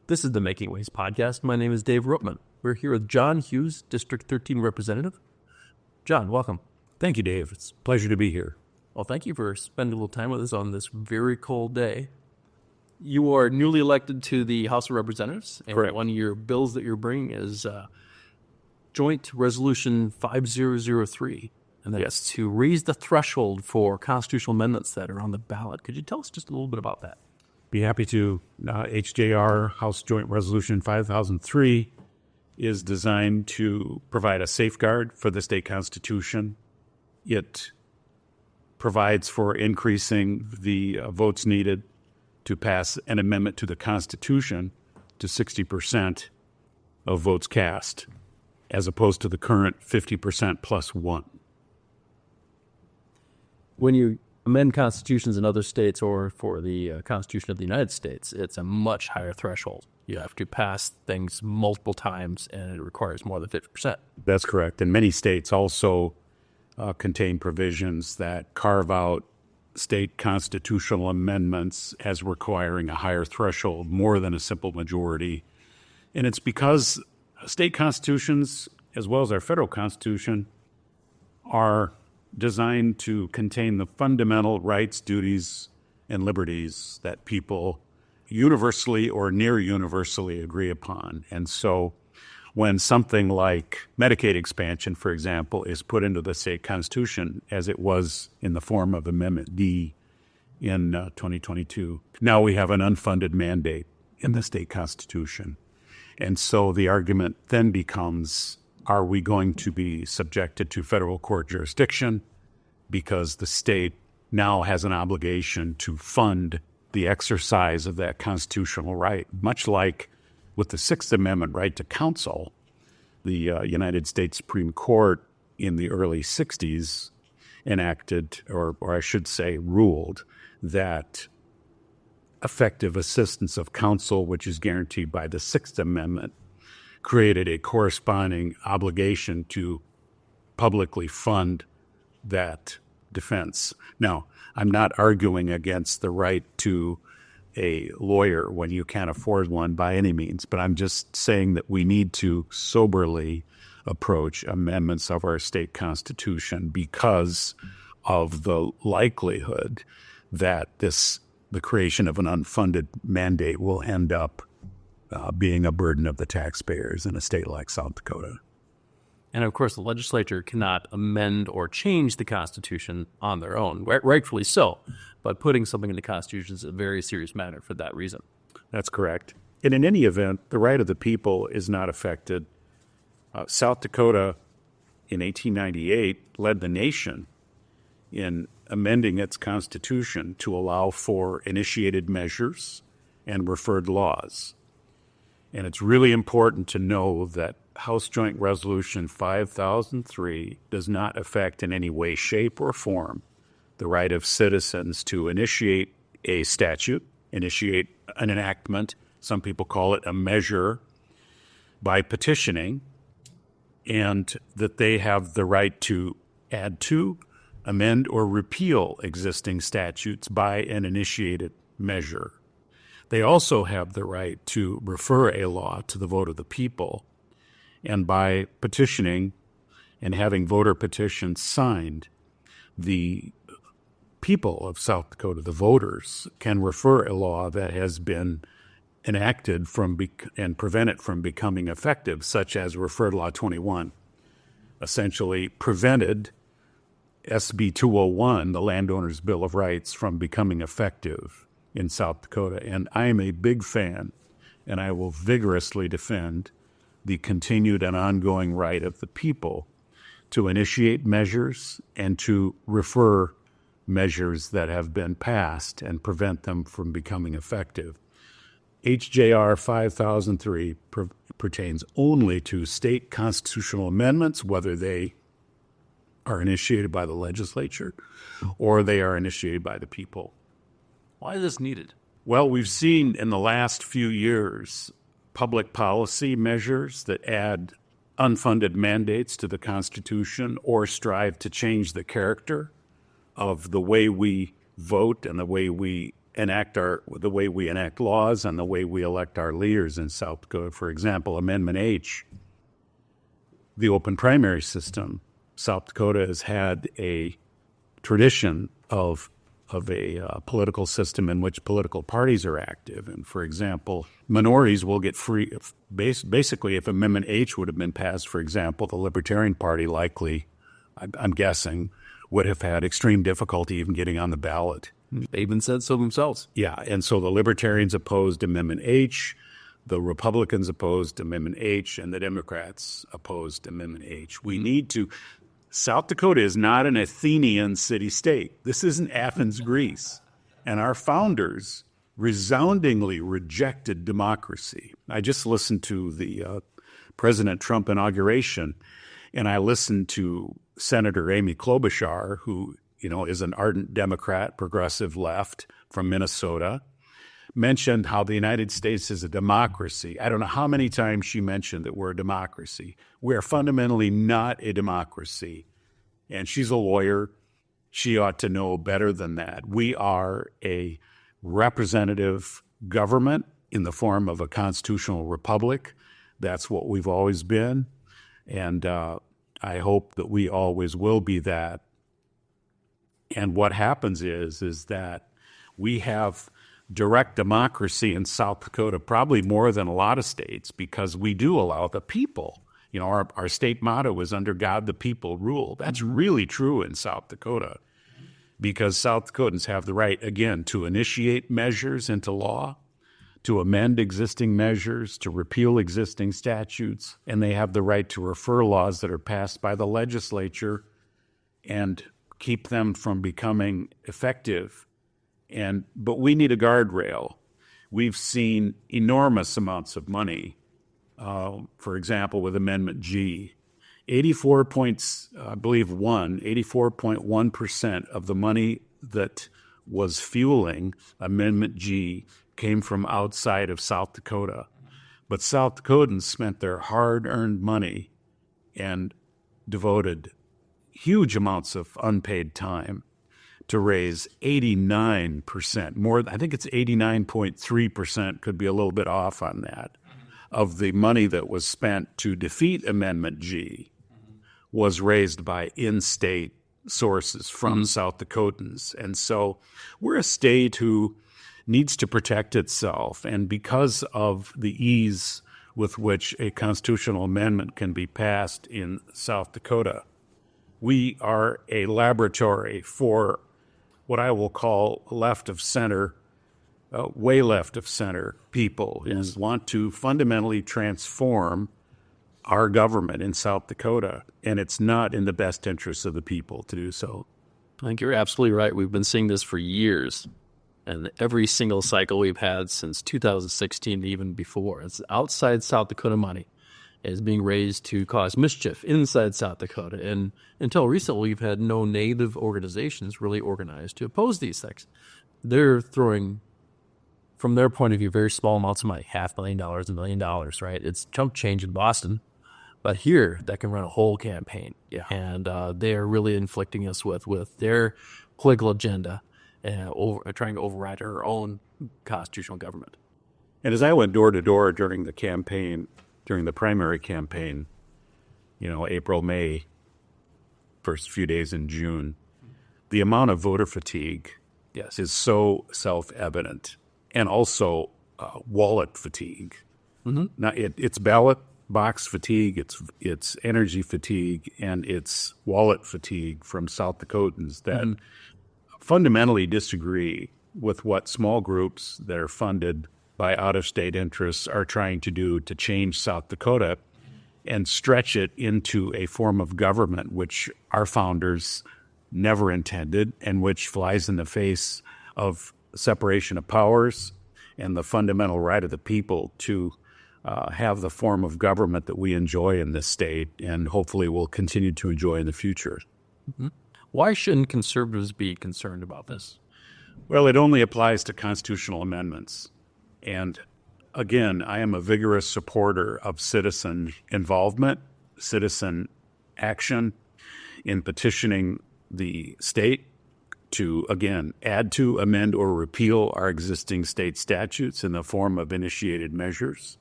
This is the Making Waves podcast. My name is Dave Rootman. We're here with John Hughes, District 13 representative. John, welcome. Thank you, Dave. It's a pleasure to be here. Well, thank you for spending a little time with us on this very cold day. You are newly elected to the House of Representatives. And Correct. One of your bills that you're bringing is Joint Resolution 5003. And that's to raise the threshold for constitutional amendments that are on the ballot. Could you tell us just a little bit about that? Be happy to. HJR, House Joint Resolution 5003, is designed to provide a safeguard for the state constitution. It provides for increasing the votes needed to pass an amendment to the Constitution to 60% of votes cast, as opposed to the current 50% plus one. When you amend constitutions in other states or for the Constitution of the United States, it's a much higher threshold. You have to pass things multiple times, and it requires more than 50%. That's correct. And many states also contain provisions that carve out state constitutional amendments as requiring a higher threshold, more than a simple majority. And it's because state constitutions, as well as our federal constitution, are designed to contain the fundamental rights, duties, and liberties that people universally or near universally agree upon. And so when something like Medicaid expansion, for example, is put into the state constitution, as it was in the form of Amendment D in 2022, now we have an unfunded mandate in the state constitution. And so the argument then becomes, are we going to be subjected to federal court jurisdiction because the state now has an obligation to fund the exercise of that constitutional right? Much like with the Sixth Amendment right to counsel, the United States Supreme Court in the early 60s enacted, or I should say ruled, that effective assistance of counsel, which is guaranteed by the Sixth Amendment, created a corresponding obligation to publicly fund that defense. Now, I'm not arguing against the right to a lawyer when you can't afford one by any means, but I'm just saying that we need to soberly approach amendments of our state constitution because of the likelihood that the creation of an unfunded mandate will end up being a burden of the taxpayers in a state like South Dakota. And of course, the legislature cannot amend or change the Constitution on their own, rightfully so. But putting something in the Constitution is a very serious matter for that reason. That's correct. And in any event, the right of the people is not affected. South Dakota in 1898 led the nation in amending its constitution to allow for initiated measures and referred laws. And it's really important to know that House Joint Resolution 5003 does not affect in any way, shape, or form the right of citizens to initiate a statute, initiate an enactment, some people call it a measure, by petitioning, and that they have the right to add to, amend, or repeal existing statutes by an initiated measure. They also have the right to refer a law to the vote of the people, and by petitioning and having voter petitions signed, the people of South Dakota, the voters, can refer a law that has been enacted and prevent it from becoming effective, such as Referred Law 21, essentially prevented SB 201, the Landowner's Bill of Rights, from becoming effective in South Dakota. And I am a big fan, and I will vigorously defend the continued and ongoing right of the people to initiate measures and to refer measures that have been passed and prevent them from becoming effective. HJR 5003 pertains only to state constitutional amendments, whether they are initiated by the legislature or they are initiated by the people. Why is this needed? Well, we've seen in the last few years public policy measures that add unfunded mandates to the Constitution or strive to change the character of the way we vote and the way we the way we enact laws and the way we elect our leaders in South Dakota. For example, Amendment H, the open primary system. South Dakota has had a tradition of a political system in which political parties are active. And for example, minorities will get free. Basically, if Amendment H would have been passed, for example, the Libertarian Party likely, I'm guessing, would have had extreme difficulty even getting on the ballot. They even said so themselves. Yeah, and so the Libertarians opposed Amendment H, the Republicans opposed Amendment H, and the Democrats opposed Amendment H. We need to... South Dakota is not an Athenian city-state. This isn't Athens, Greece. And our founders resoundingly rejected democracy. I just listened to the President Trump inauguration, and I listened to Senator Amy Klobuchar, who is an ardent Democrat, progressive left from Minnesota, mentioned how the United States is a democracy. I don't know how many times she mentioned that we're a democracy. We're fundamentally not a democracy. And she's a lawyer. She ought to know better than that. We are a representative government in the form of a constitutional republic. That's what we've always been. And I hope that we always will be that. And what happens is that we have direct democracy in South Dakota, probably more than a lot of states, because we do allow the people. Our state motto is under God the people rule. That's really true in South Dakota, because South Dakotans have the right, again, to initiate measures into law, to amend existing measures, to repeal existing statutes, and they have the right to refer laws that are passed by the legislature and keep them from becoming effective. But we need a guardrail. We've seen enormous amounts of money. For example, with Amendment G, 84.1% of the money that was fueling Amendment G came from outside of South Dakota. But South Dakotans spent their hard-earned money and devoted huge amounts of unpaid time to raise 89%, more, I think it's 89.3%, could be a little bit off on that, of the money that was spent to defeat Amendment G was raised by in-state sources from South Dakotans. And so we're a state who needs to protect itself. And because of the ease with which a constitutional amendment can be passed in South Dakota, we are a laboratory for what I will call left of center, way left of center people who want to fundamentally transform our government in South Dakota, and it's not in the best interest of the people to do so. I think you're absolutely right. We've been seeing this for years, and every single cycle we've had since 2016, even before, it's outside South Dakota money is being raised to cause mischief inside South Dakota. And until recently, we've had no native organizations really organized to oppose these things. They're throwing, from their point of view, very small amounts of money, $500,000, $1 million, right? It's chump change in Boston. But here, that can run a whole campaign. Yeah. And they're really inflicting us with their political agenda and trying to override our own constitutional government. And as I went door to door during the campaign, during the primary campaign, April, May, first few days in June, the amount of voter fatigue is so self-evident, and also wallet fatigue. Now, it's ballot box fatigue, it's energy fatigue, and it's wallet fatigue from South Dakotans that fundamentally disagree with what small groups that are funded by out-of-state interests are trying to do to change South Dakota and stretch it into a form of government which our founders never intended and which flies in the face of separation of powers and the fundamental right of the people to have the form of government that we enjoy in this state and hopefully will continue to enjoy in the future. Why shouldn't conservatives be concerned about this? Well, it only applies to constitutional amendments. And again, I am a vigorous supporter of citizen involvement, citizen action in petitioning the state to, again, add to, amend, or repeal our existing state statutes in the form of initiated measures.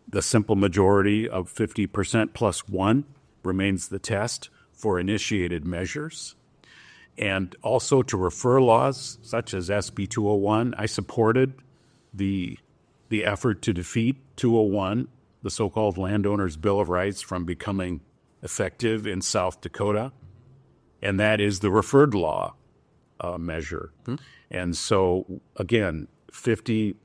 The simple majority of 50% plus one remains the test for initiated measures. And also to refer laws such as SB 201. I supported the effort to defeat 201, the so-called Landowners' Bill of Rights, from becoming effective in South Dakota. And that is the referred law measure. And so, again, 50%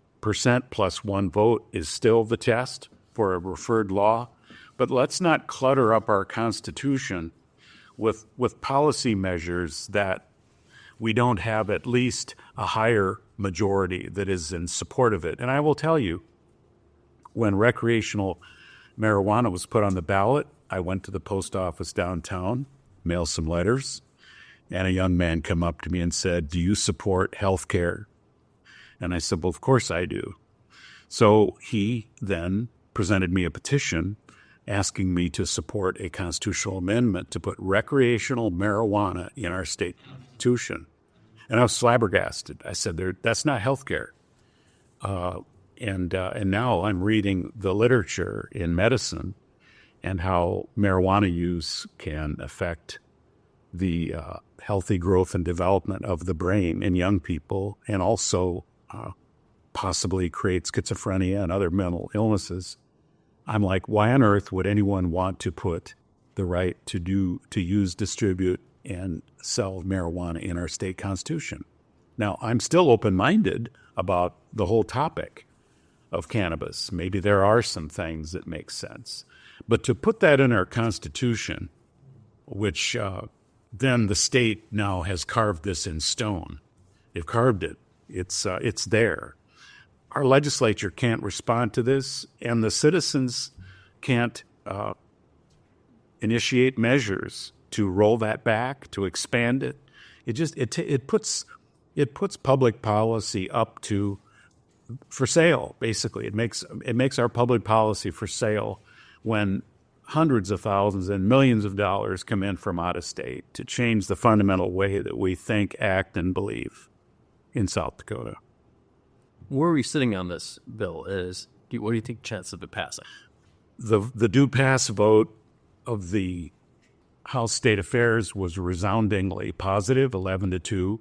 plus one vote is still the test for a referred law. But let's not clutter up our Constitution with policy measures that we don't have at least a higher majority that is in support of it. And I will tell you, when recreational marijuana was put on the ballot, I went to the post office downtown, mailed some letters, and a young man came up to me and said, "Do you support health care?" And I said, "Well, of course I do." So he then presented me a petition asking me to support a constitutional amendment to put recreational marijuana in our state constitution. And I was flabbergasted. I said, "That's not health care." And now I'm reading the literature in medicine and how marijuana use can affect the healthy growth and development of the brain in young people, and also possibly create schizophrenia and other mental illnesses. I'm like, why on earth would anyone want to put the right to use, distribute, and sell marijuana in our state constitution? Now, I'm still open-minded about the whole topic of cannabis. Maybe there are some things that make sense. But to put that in our constitution, which then the state now has carved this in stone. They've carved it. It's there. Our legislature can't respond to this, and the citizens can't initiate measures to roll that back, to expand it. It puts public policy up for sale. Basically, it makes our public policy for sale when hundreds of thousands and millions of dollars come in from out of state to change the fundamental way that we think, act, and believe in South Dakota. Where are we sitting on this bill? What do you think chance of it passing? The do pass vote of the House State Affairs was resoundingly positive, 11-2.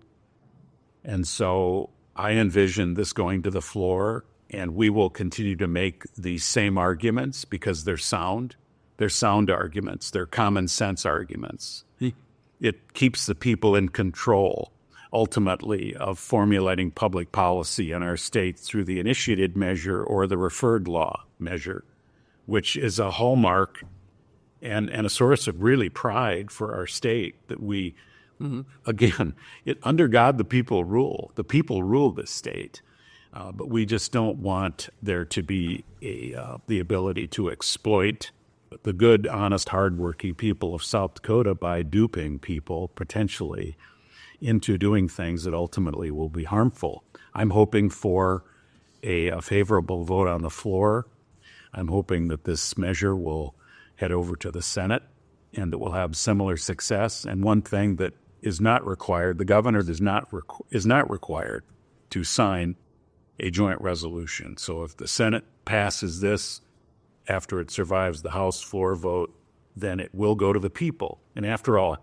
And so I envision this going to the floor, and we will continue to make these same arguments because they're sound. They're sound arguments. They're common sense arguments. It keeps the people in control, ultimately, of formulating public policy in our state through the initiated measure or the referred law measure, which is a hallmark and a source of really pride for our state that we, again, under God, the people rule. The people rule this state. But we just don't want there to be the ability to exploit the good, honest, hardworking people of South Dakota by duping people potentially into doing things that ultimately will be harmful. I'm hoping for a favorable vote on the floor. I'm hoping that this measure will head over to the Senate and that we'll have similar success. And one thing that is not required, the governor is not required to sign a joint resolution. So if the Senate passes this after it survives the House floor vote, then it will go to the people. And after all,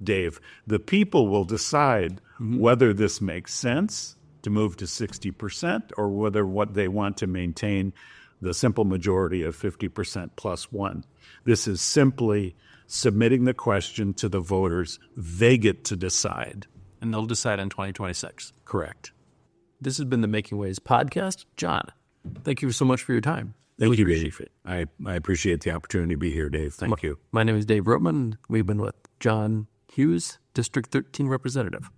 Dave, the people will decide whether this makes sense to move to 60% or whether what they want to maintain the simple majority of 50% plus one. This is simply submitting the question to the voters. They get to decide. And they'll decide in 2026. Correct. This has been the Making Waves podcast. John, thank you so much for your time. Thank you, Dave. I appreciate the opportunity to be here, Dave. Thank you. My name is Dave Rotman. We've been with John Hughes, District 13 representative.